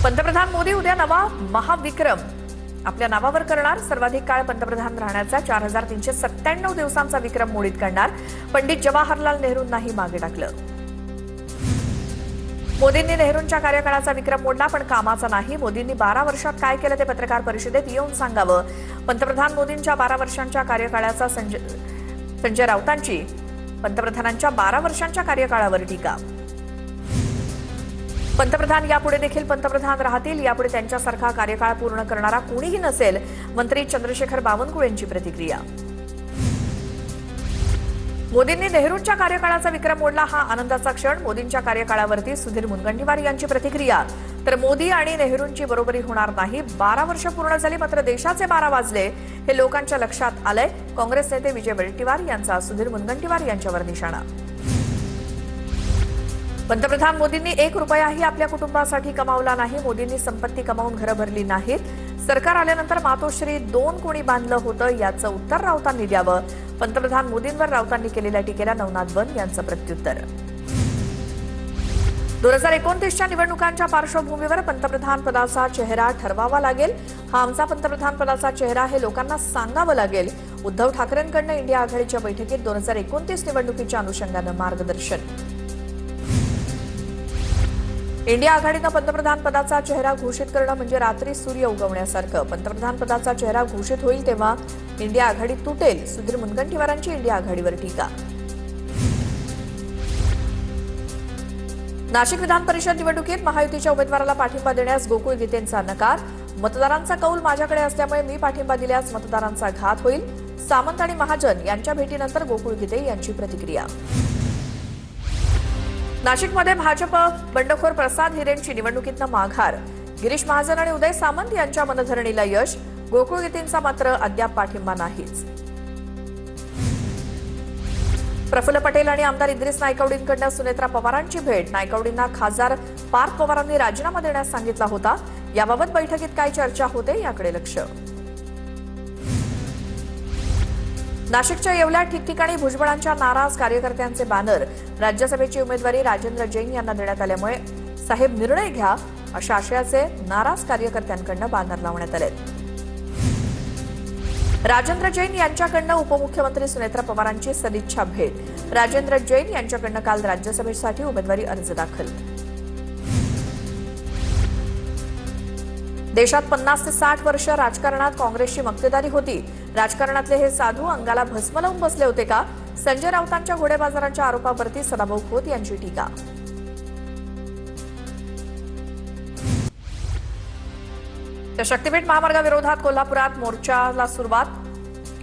पंतप्रधान मोदी उद्या नवा महाविक्रम आपल्या नावावर करणार. सर्वाधिक काळ पंतप्रधान राहण्याचा 4397 दिवसांचा विक्रम मोडीत करणार. पंडित जवाहरलाल नेहरूंनाही मागे टाकलं. मोदींनी नेहरूंच्या कार्यकाळाचा विक्रम मोडला, पण कामाचा नाही. मोदींनी 12 वर्षात काय केलं ते पत्रकार परिषदेत येऊन सांगावं. पंतप्रधान मोदींच्या 12 वर्षांच्या कार्यकाळाचा संजय राऊतांची पंतप्रधानांच्या 12 वर्षांच्या कार्यकाळावर टीका. पंतप्रधान यापुढे देखील पंतप्रधान राहतील. यापुढे त्यांच्यासारखा कार्यकाळ पूर्ण करणारा कोणीही नसेल. मंत्री चंद्रशेखर बावनकुळे यांची प्रतिक्रिया. मोदींनी नेहरूंच्या कार्यकाळाचा विक्रम मोडला, हा आनंदाचा क्षण. मोदींच्या कार्यकाळावरती सुधीर मुनगंटीवार यांची प्रतिक्रिया. तर मोदी आणि नेहरूंची बरोबरी होणार नाही. 12 वर्ष पूर्ण झाली, मात्र देशाचे 12 वाजले हे लोकांच्या लक्षात आलंय. काँग्रेस नेते विजय वडेट्टीवार यांचा सुधीर मुनगंटीवार यांच्यावर निशाणा. पंतप्रधान मोदींनी 1 रुपयाही आपल्या कुटुंबासाठी कमावला नाही. मोदींनी संपत्ती कमावून घरं भरली नाहीत. सरकार आल्यानंतर मातोश्री 2 कोणी बांधलं होतं याचं उत्तर राऊतांनी द्यावं. पंतप्रधान मोदींवर राऊतांनी केलेल्या टीकेला नवनाथ बन यांचं प्रत्युत्तर. 2029च्या निवडणुकांच्या पार्श्वभूमीवर पंतप्रधान पदाचा चेहरा ठरवावा लागेल. हा आमचा पंतप्रधान पदाचा चेहरा हे लोकांना सांगावं लागेल. उद्धव ठाकरेंकडनं इंडिया आघाडीच्या बैठकीत 2029 निवडणुकीच्या अनुषंगानं मार्गदर्शन. इंडिया आघाडीनं पंतप्रधान पदाचा चेहरा घोषित करणं म्हणजे रात्री सूर्य उगवण्यासारखं. पंतप्रधान पदाचा चेहरा घोषित होईल तेव्हा इंडिया आघाडी तुटेल. सुधीर मुनगंटीवारांची इंडिया आघाडीवर टीका. नाशिक विधान परिषद निवडणुकीत महायुतीच्या उमेदवाराला पाठिंबा देण्यास गोकुळ गीतेंचा नकार. मतदारांचा कौल माझ्याकडे असल्यामुळे मी पाठिंबा दिल्यास मतदारांचा घात होईल. सामंत आणि महाजन यांच्या भेटीनंतर गोकुळ गीते यांची प्रतिक्रिया. नाशिकमध्ये भाजप बंडखोर प्रसाद हिरेंची निवडणुकीतनं माघार. गिरीश महाजन आणि उदय सामंत यांच्या मनधरणीला यश. गोकुळ गीतेंचा मात्र अद्याप पाठिंबा नाहीच. प्रफुल्ल पटेल आणि आमदार इद्रिस नायकवडींकडनं सुनेत्रा पवारांची भेट. नायकवडींना खासदार पार्थ पवारांनी राजीनामा देण्यास सांगितला होता. याबाबत बैठकीत काय चर्चा होते याकडे लक्ष. नाशिकच्या येवल्यात ठिकठिकाणी भुजबळांच्या नाराज कार्यकर्त्यांचे बॅनर. राज्यसभेची उमेदवारी राजेंद्र जैन यांना देण्यात आल्यामुळे साहेब निर्णय घ्या अशा आशयाचे नाराज कार्यकर्त्यांकडनं बॅनर लावण्यात आले. राजेंद्र जैन यांच्याकडनं उपमुख्यमंत्री सुनेत्रा पवारांची सदिच्छा भेट. राजेंद्र जैन यांच्याकडनं काल राज्यसभेसाठी उमेदवारी अर्ज दाखल. देशात 50 ते 60 वर्ष राजकारणात काँग्रेसची मक्तेदारी होती. राजकारणातले हे साधू अंगाला भस्म लावून बसले होते का? संजय राऊतांच्या घोडेबाजारांच्या आरोपावरती सदाभाऊ खोत यांची टीका. तर शक्तीपीठ महामार्गाविरोधात कोल्हापुरात मोर्चाला सुरुवात.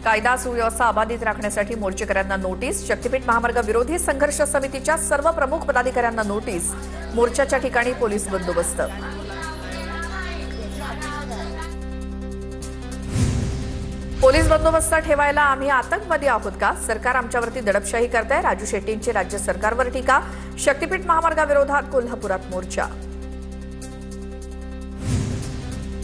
कायदा सुव्यवस्था अबाधित राखण्यासाठी मोर्चेकऱ्यांना नोटीस. शक्तीपीठ महामार्ग विरोधी संघर्ष समितीच्या सर्व प्रमुख पदाधिकाऱ्यांना नोटीस. मोर्चाच्या ठिकाणी पोलीस बंदोबस्त. पोलीस बंदोबस्त ठेवायला आम्ही आतंकवादी आहोत का? सरकार आमच्यावरती दडपशाही करताय. राजू शेट्टींची राज्य सरकारवर टीका. शक्तीपीठ महामार्गाविरोधात कोल्हापुरात मोर्चा.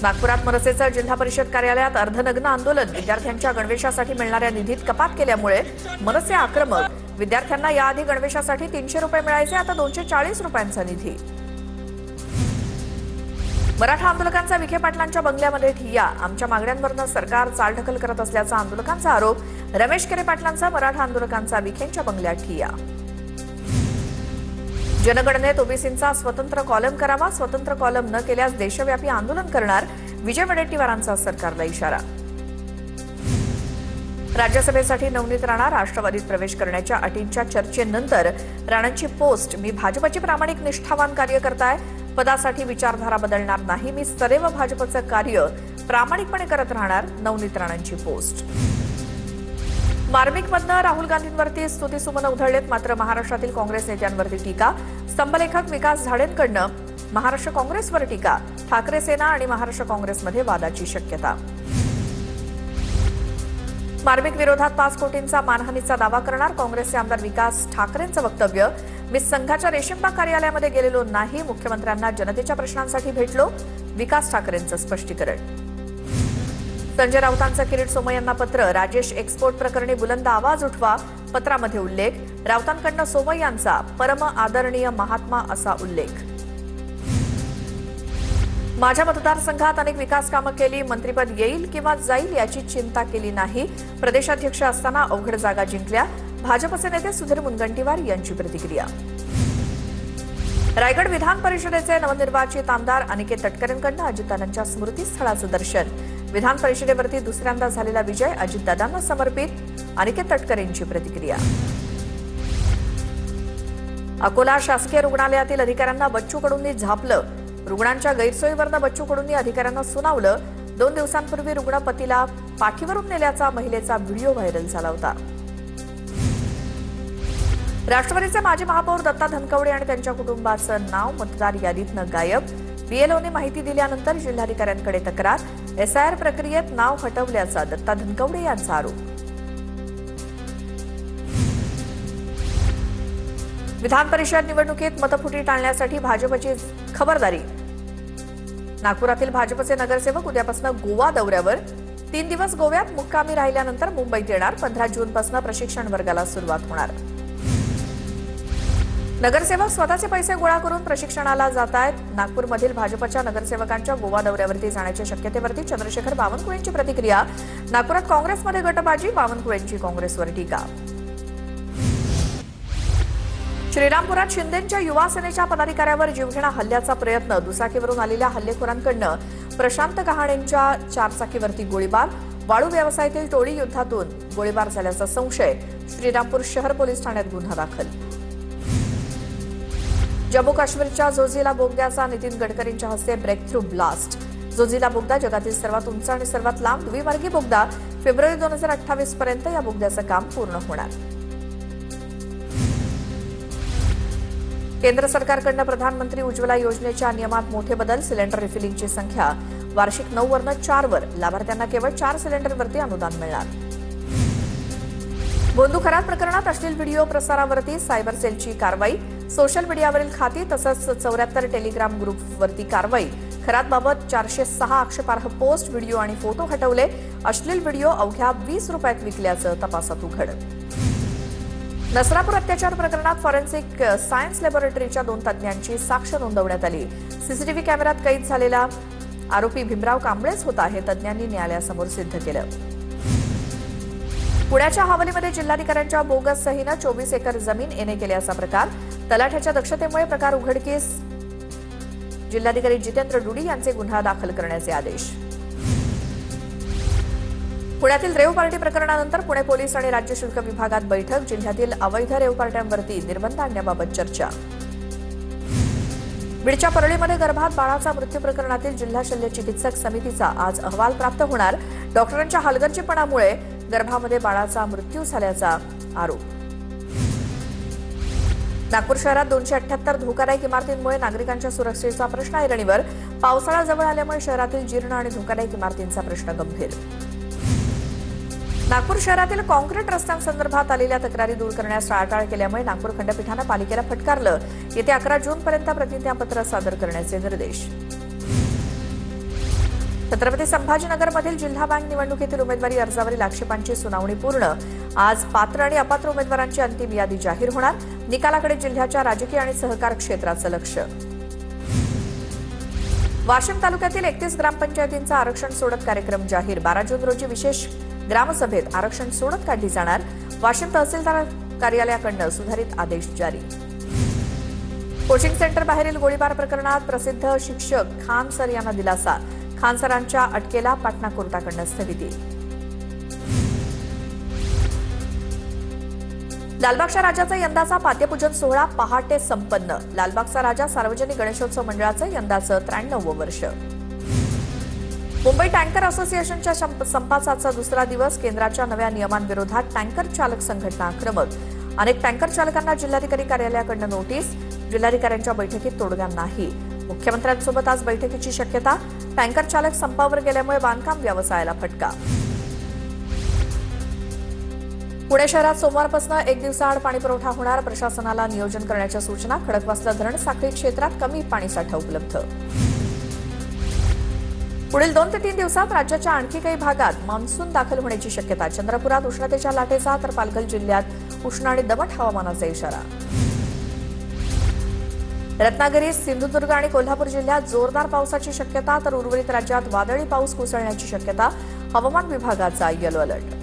नागपुरात मनसेचं जिल्हा परिषद कार्यालयात अर्धनग्न आंदोलन. विद्यार्थ्यांच्या गणवेशासाठी मिळणाऱ्या निधीत कपात केल्यामुळे मनसे आक्रमक. विद्यार्थ्यांना याआधी गणवेशासाठी 300 रुपये मिळायचे, आता 240 रुपयांचा निधी. मराठा आंदोलकांचा विखे पाटलांच्या बंगल्यामध्ये ठिय्या. आमच्या मागण्यांवरनं सरकार चालढकल करत असल्याचा आंदोलकांचा आरोप. रमेश केरे पाटलांचा मराठा आंदोलकांचा विखेंच्या बंगल्यात ठिय्या. जनगणनेत ओबीसींचा स्वतंत्र कॉलम करावा. स्वतंत्र कॉलम न केल्यास देशव्यापी आंदोलन करणार. विजय वडेट्टीवारांचा सरकारला इशारा. राज्यसभेसाठी नवनीत राणा राष्ट्रवादीत प्रवेश करण्याच्या अटींच्या चर्चेनंतर राणांची पोस्ट. मी भाजपची प्रामाणिक निष्ठावान कार्यकर्ता आहे. पदासाठी विचारधारा बदलणार नाही. मी सदैव भाजपचं कार्य प्रामाणिकपणे करत राहणार. नवनीत राणांची पोस्ट. मार्मिकमधनं राहुल गांधींवरती स्तुतीसुमनं उधळलेत, मात्र महाराष्ट्रातील काँग्रेस नेत्यांवरती टीका. स्तंभलेखक विकास झाडेंकडनं महाराष्ट्र काँग्रेसवर टीका. ठाकरे सेना आणि महाराष्ट्र काँग्रेसमध्ये वादाची शक्यता. मार्मिक विरोधात 5 कोटींचा मानहानीचा दावा करणार. काँग्रेसचे आमदार विकास ठाकरेंचं वक्तव्य. मी संघाच्या रेशीमबाग कार्यालयामध्ये गेलेलो नाही. मुख्यमंत्र्यांना जनतेच्या प्रश्नांसाठी भेटलो. विकास ठाकरेंचं स्पष्टीकरण. संजय राऊतांचं किरीट सोमय्यांना पत्र. राजेश एक्सपोर्ट प्रकरणी बुलंद आवाज उठवा. पत्रामध्ये उल्लेख. राऊतांकडनं सोमय्यांचा परम आदरणीय महात्मा असा उल्लेख. माझ्या मतदारसंघात अनेक विकास कामं केली, मंत्रिपद येईल किंवा जाईल याची चिंता केली नाही. प्रदेशाध्यक्ष असताना अवघड जागा जिंकल्या. भाजपचे नेते सुधीर मुनगंटीवार यांची प्रतिक्रिया. रायगड विधान परिषदेचे नवनिर्वाचित आमदार अनिकेत तटकरेंकडून अजितदादांच्या स्मृतीस्थळाचं दर्शन. विधान परिषदेवरती दुसऱ्यांदा झालेला विजय अजितदादांना समर्पित. अनिकेत तटकरेंची प्रतिक्रिया. अकोला शासकीय रुग्णालयातील अधिकाऱ्यांना बच्चू कडूंनी झापलं. रुग्णांच्या गैरसोयीवरनं बच्चू कडूंनी अधिकाऱ्यांना सुनावलं. 2 दिवसांपूर्वी रुग्ण पतीला पाठीवरून नेल्याचा महिलेचा व्हिडिओ व्हायरल झाला होता. राष्ट्रवादीचे माजी महापौर दत्ता धनकवडे आणि त्यांच्या कुटुंबाचं नाव मतदार यादीतनं गायब. बीएलओने माहिती दिल्यानंतर जिल्हाधिकाऱ्यांकडे तक्रार. एसआयआर प्रक्रियेत नाव हटवल्याचा दत्ता धनकवडे यांचा आरोप. विधान परिषद निवडणुकीत मतफुटी टाळण्यासाठी भाजपची खबरदारी. नागपुरातील भाजपचे नगरसेवक उद्यापासून गोवा दौऱ्यावर. 3 दिवस गोव्यात मुक्कामी राहिल्यानंतर मुंबईत येणार. 15 जूनपासून प्रशिक्षण वर्गाला सुरुवात होणार. नगरसेवक स्वतःचे पैसे गोळा करून प्रशिक्षणाला जात आहेत. नागपूरमधील भाजपच्या नगरसेवकांच्या गोवा दौऱ्यावरती जाण्याच्या शक्यतेवरती चंद्रशेखर बावनकुळेंची प्रतिक्रिया. नागपुरात काँग्रेसमध्ये गटबाजी, बावनकुळेंची काँग्रेसवर टीका. श्रीरामपुरात शिंदेंच्या युवा सेनेच्या पदाधिकाऱ्यावर जीवघेणा हल्ल्याचा प्रयत्न. दुचाकीवरून आलेल्या हल्लेखोरांकडून प्रशांत कहाणेंच्या 4 चाकीवरती गोळीबार. वाळू व्यवसायातील टोळी युद्धातून गोळीबार झाल्याचा संशय. श्रीरामपूर शहर पोलीस ठाण्यात गुन्हा दाखल. जम्मू काश्मीरच्या झोजिला बोगद्याचा नितीन गडकरींच्या हस्ते ब्रेक थ्रू ब्लास्ट. झोजिला बोगदा जगातील सर्वात उंच आणि सर्वात लांब द्विमार्गी बोगदा. फेब्रुवारी 2028 पर्यंत या बोगद्याचं काम पूर्ण होणार. केंद्र सरकारकडून प्रधानमंत्री उज्ज्वला योजनेच्या नियमात मोठे बदल. सिलेंडर रिफिलिंगची संख्या वार्षिक 9 वरून 4 वर. लाभार्थ्यांना केवळ 4 सिलेंडरवरती अनुदान मिळणार. बोंधू खरात प्रकरणात अश्लील व्हिडिओ प्रसारावरती सायबर सेलची कारवाई. सोशल मीडियावरील खाती तसंच 74 टेलिग्राम ग्रुपवरती कारवाई. खरातबाबत 406 आक्षेपार्ह पोस्ट, व्हिडिओ आणि फोटो हटवले. अश्लील व्हिडिओ अवघ्या 20 रुपयात विकल्याचं तपासात उघड. नसरापूर अत्याचार प्रकरणात फॉरेन्सिक सायन्स लॅबोरेटरीच्या 2 तज्ज्ञांची साक्ष नोंदवण्यात आली. सीसीटीव्ही कॅमेऱ्यात कैद झालेला आरोपी भीमराव कांबळेच होता हे तज्ज्ञांनी न्यायालयासमोर सिद्ध केलं. पुण्याच्या हावलीमध्ये जिल्हाधिकाऱ्यांच्या बोगस सहीनं 24 एकर जमीन एने केल्याचा प्रकार. तलाठ्याच्या दक्षतेमुळे प्रकार उघडकीस. जिल्हाधिकारी जितेंद्र डुडी यांचे गुन्हा दाखल करण्याचे आदेश. पुण्यातील रेव पार्टी प्रकरणानंतर पुणे पोलीस आणि राज्य शुल्क विभागात बैठक. जिल्ह्यातील अवैध रेव पार्ट्यांवरती निर्बंध आणण्याबाबत चर्चा. बीडच्या परळीमध्ये गर्भात बाळाचा मृत्यू प्रकरणातील जिल्हा शल्य चिकित्सक समितीचा आज अहवाल प्राप्त होणार. डॉक्टरांच्या हलगर्जीपणामुळे गर्भामध्ये बाळाचा मृत्यू झाल्याचा आरोप. नागपूर शहरात 278 धोकादायक इमारतींमुळे नागरिकांच्या सुरक्षेचा प्रश्न ऐरणीवर. पावसाळा जवळ आल्यामुळे शहरातील जीर्ण आणि धोकादायक इमारतींचा प्रश्न गंभीर. नागपूर शहरातील कॉन्क्रीट रस्त्यांसंदर्भात आलेल्या तक्रारी दूर करण्यास टाळाटाळ केल्यामुळे नागपूर खंडपीठानं पालिकेला फटकारलं. येत्या 11 जूनपर्यंत प्रतिज्ञापत्र सादर करण्याचे निर्देश. छत्रपती संभाजीनगरमधील जिल्हा बँक निवडणुकीतील उमेदवारी अर्जावरील आक्षेपांची सुनावणी पूर्ण. आज पात्र आणि अपात्र उमेदवारांची अंतिम यादी जाहीर होणार. निकालाकडे जिल्ह्याच्या राजकीय आणि सहकार क्षेत्राचं लक्ष. वाशिम तालुक्यातील 31 ग्रामपंचायतींचा आरक्षण सोडत कार्यक्रम जाहीर. 12 जून रोजी विशेष ग्रामसभेत आरक्षण सोडत काढली जाणार. वाशिम तहसीलदार कार्यालयाकडून सुधारित आदेश जारी. कोचिंग सेंटर बाहेरील गोळीबार प्रकरणात प्रसिद्ध शिक्षक खान सर यांना दिलासा. खान सरांच्या अटकेला पाटणा कोर्टाकडून स्थगिती. लालबागच्या राजाचा यंदाचा पाद्यपूजन सोहळा पहाटे संपन्न. लालबागचा राजा सार्वजनिक गणेशोत्सव मंडळाचं यंदाचं 93वं वर्ष. मुंबई टँकर असोसिएशनच्या संपाचा दुसरा दिवस. केंद्राच्या नव्या नियमांविरोधात टँकर चालक संघटना आक्रमक. अनेक टँकर चालकांना जिल्हाधिकारी कार्यालयाकडून नोटीस. जिल्हाधिकाऱ्यांच्या बैठकीत तोडगा नाही. मुख्यमंत्र्यांसोबत आज बैठकीची शक्यता. टँकर चालक संपावर गेल्यामुळे बांधकाम व्यवसायाला फटका. पुणे शहरात सोमवारपासून 1 दिवसाआड पाणीपुरवठा होणार. प्रशासनाला नियोजन करण्याच्या सूचना. खडकवासला धरण साखळी क्षेत्रात कमी पाणीसाठा उपलब्ध. पुढील 2 ते 3 दिवसात राज्याच्या आणखी काही भागात मान्सून दाखल होण्याची शक्यता. चंद्रपुरात उष्णतेच्या लाटेचा तर पालघर जिल्ह्यात उष्ण आणि दमट हवामानाचा इशारा. रत्नागिरी, सिंधुदुर्ग आणि कोल्हापूर जिल्ह्यात जोरदार पावसाची शक्यता तर उर्वरित राज्यात वादळी पाऊस कोसळण्याची शक्यता. हवामान विभागाचा येलो अलर्ट.